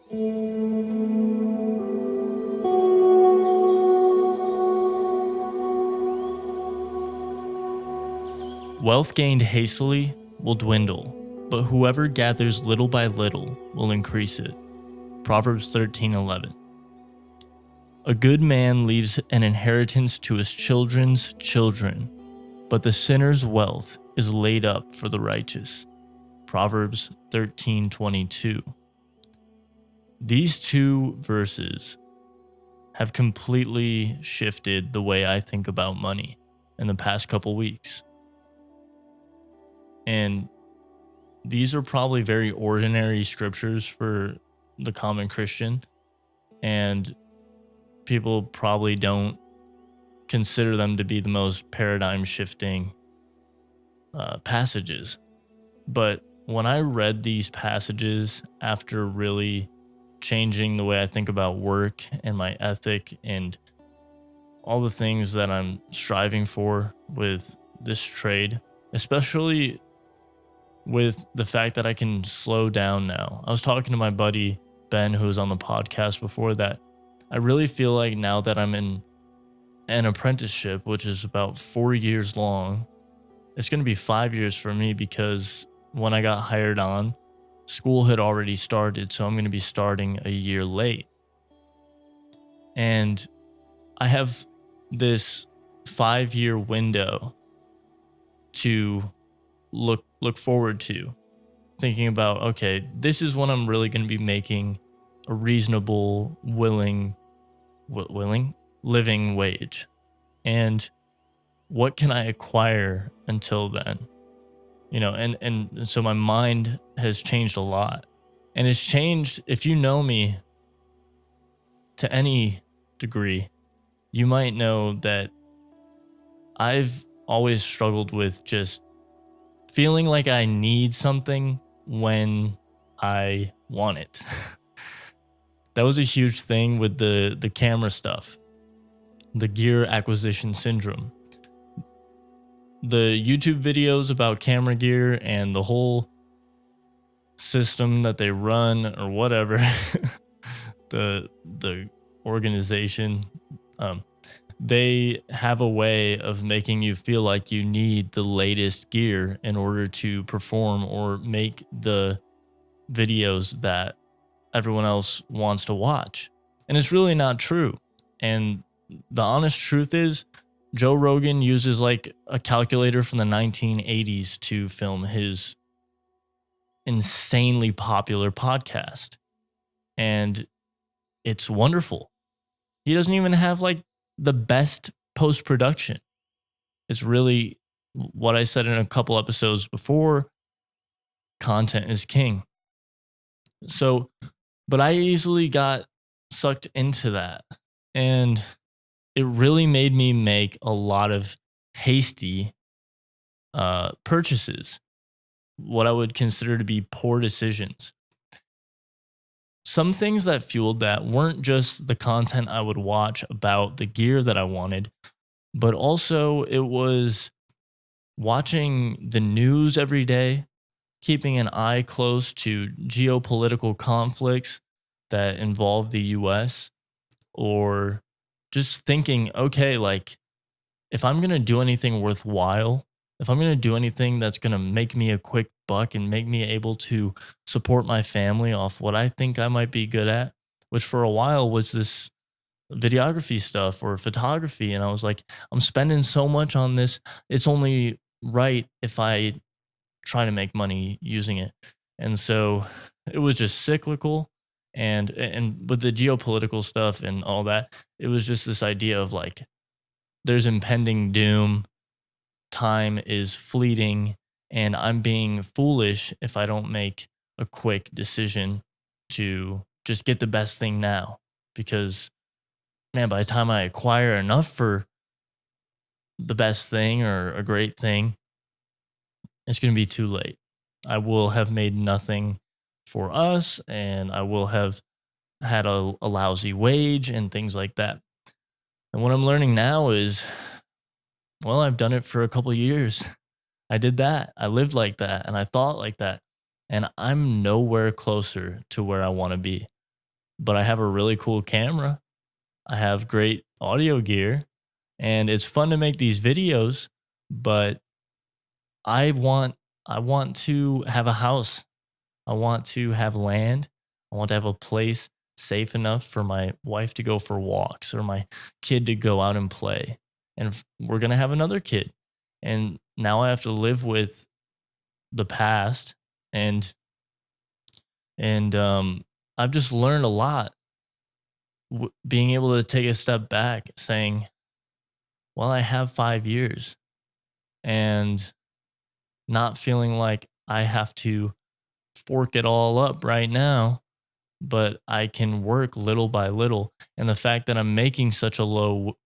Wealth gained hastily will dwindle, but whoever gathers little by little will increase it. Proverbs 13:11. A good man leaves an inheritance to his children's children, but the sinner's wealth is laid up for the righteous. Proverbs 13:22. These two verses have completely shifted the way I think about money in the past couple weeks. And these are probably very ordinary scriptures for the common Christian, and people probably don't consider them to be the most paradigm shifting passages. But when I read these passages after really changing the way I think about work and my ethic and all the things that I'm striving for with this trade, especially with the fact that I can slow down now. I was talking to my buddy Ben, who was on the podcast before, that I really feel like now that I'm in an apprenticeship, which is about 4 years long, it's going to be 5 years for me because when I got hired on, school had already started. So I'm going to be starting a year late. And I have this 5-year window to look forward to, thinking about, okay, this is when I'm really going to be making a reasonable willing living wage, and what can I acquire until then, and so my mind has changed a lot, and it's changed. If you know me to any degree, you might know that I've always struggled with just feeling like I need something when I want it. That was a huge thing with the camera stuff, the gear acquisition syndrome. The YouTube videos about camera gear and the whole system that they run or whatever, the organization, they have a way of making you feel like you need the latest gear in order to perform or make the videos that everyone else wants to watch. And it's really not true. And the honest truth is, Joe Rogan uses like a calculator from the 1980s to film his insanely popular podcast. And it's wonderful. He doesn't even have like the best post production. It's really what I said in a couple episodes before: content is king. So, but I easily got sucked into that. And it really made me make a lot of hasty purchases, what I would consider to be poor decisions. Some things that fueled that weren't just the content I would watch about the gear that I wanted, but also it was watching the news every day, keeping an eye close to geopolitical conflicts that involve the US, or just thinking, okay, like if I'm going to do anything worthwhile, if I'm going to do anything that's going to make me a quick buck and make me able to support my family off what I think I might be good at, which for a while was this videography stuff or photography. And I was like, I'm spending so much on this. It's only right if I try to make money using it. And so it was just cyclical. And with the geopolitical stuff and all that, it was just this idea of like, there's impending doom, time is fleeting, and I'm being foolish if I don't make a quick decision to just get the best thing now. Because, man, by the time I acquire enough for the best thing or a great thing, it's going to be too late. I will have made nothing for us, and I will have had a lousy wage and things like that. And what I'm learning now is, well, I've done it for a couple years. I did that. I lived like that and I thought like that. And I'm nowhere closer to where I want to be. but I have a really cool camera. I have great audio gear, and it's fun to make these videos, but I want I want to have a house. I want to have land. I want to have a place safe enough for my wife to go for walks or my kid to go out and play. And we're going to have another kid. And now I have to live with the past and and I've just learned a lot being able to take a step back saying, well, I have 5 years and not feeling like I have to fork it all up right now, but I can work little by little. And the fact that I'm making such a low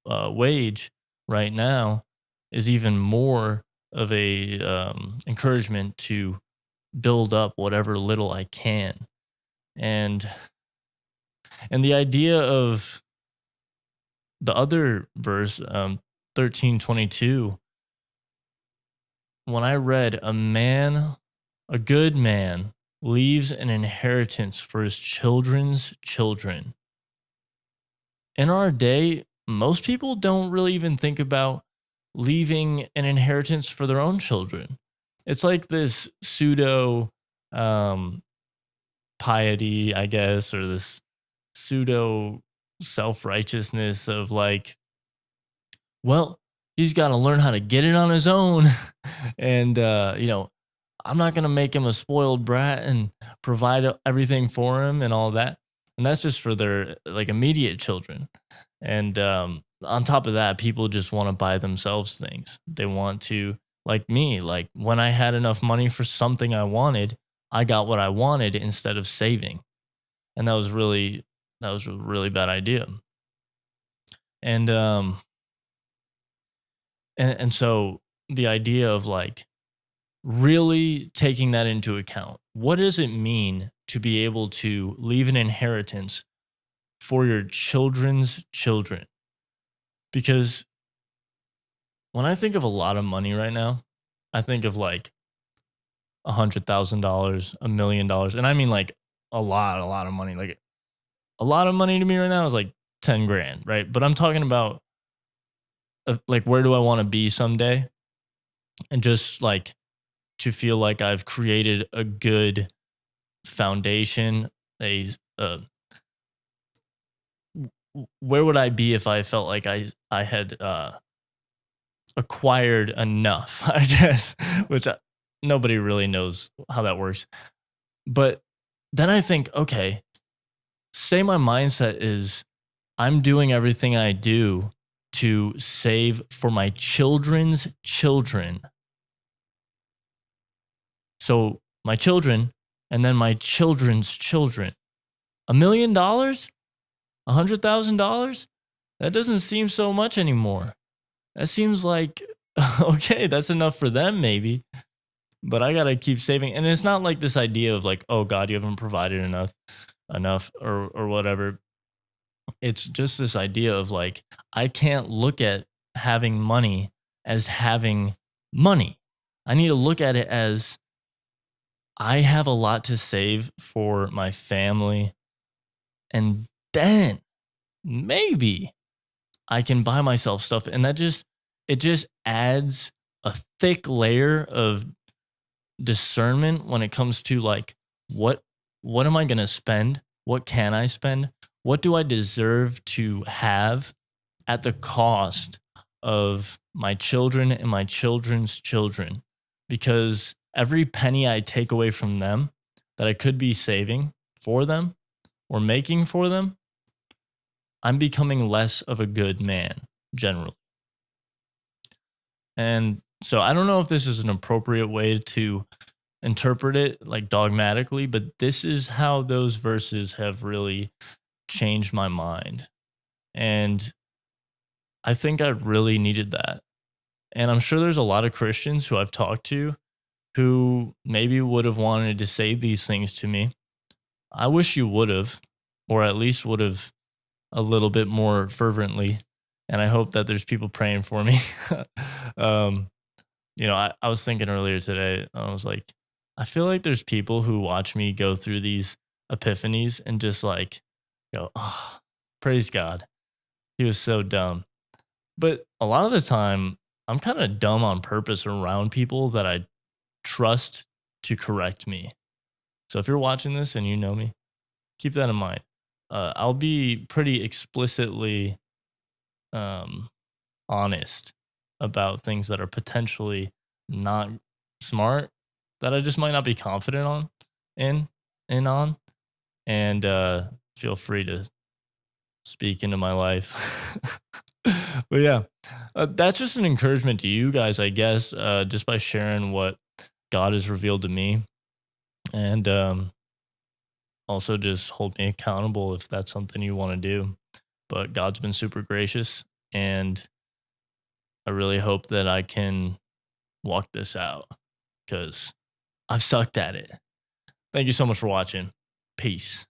wage right now is even more of a encouragement to build up whatever little I can. And and the idea of the other verse, 13:22, when I read a good man leaves an inheritance for his children's children. In our day, most people don't really even think about leaving an inheritance for their own children. It's like this pseudo um, piety, I guess, or this pseudo self righteousness of like, well, he's got to learn how to get it on his own. And, I'm not going to make him a spoiled brat and provide everything for him and all that. And that's just for their like immediate children. And on top of that, people just want to buy themselves things. They want to, like me, like when I had enough money for something I wanted, I got what I wanted instead of saving. And that was a really bad idea. And and so the idea of like really taking that into account. What does it mean to be able to leave an inheritance for your children's children? Because when I think of a lot of money right now, I think of like $100,000, $1 million, and I mean like a lot of money. Like a lot of money to me right now is like 10 grand, right? But I'm talking about like where do I want to be someday, and just like to feel like I've created a good foundation, a where would I be if I felt like I had acquired enough, I guess, which nobody really knows how that works. But then I think, okay, say my mindset is I'm doing everything I do to save for my children's children. So my children and then my children's children. $1 million? $100,000? That doesn't seem so much anymore. That seems like okay, that's enough for them maybe, but I gotta keep saving. And it's not like this idea of like, oh God, you haven't provided enough or whatever. It's just this idea of like, I can't look at having money as having money. I need to look at it as I have a lot to save for my family, and then maybe I can buy myself stuff. And it just adds a thick layer of discernment when it comes to like what what am I going to spend? What can I spend? What do I deserve to have at the cost of my children and my children's children? Because every penny I take away from them that I could be saving for them or making for them, I'm becoming less of a good man generally. And so I don't know if this is an appropriate way to interpret it like dogmatically, but this is how those verses have really changed my mind. And I think I really needed that. And I'm sure there's a lot of Christians who I've talked to who maybe would have wanted to say these things to me. I wish you would have, or at least would have a little bit more fervently. And I hope that there's people praying for me. um, I was thinking earlier today, I was like, I feel like there's people who watch me go through these epiphanies and just like go, oh, praise God. He was so dumb. But a lot of the time, I'm kind of dumb on purpose around people that I trust to correct me. So if you're watching this and you know me, keep that in mind. I'll be pretty explicitly um, honest about things that are potentially not smart that I just might not be confident on in in on. And feel free to speak into my life. But yeah, that's just an encouragement to you guys, I guess, just by sharing what God has revealed to me. And also just hold me accountable if that's something you want to do. But God's been super gracious. And I really hope that I can walk this out because I've sucked at it. Thank you so much for watching. Peace.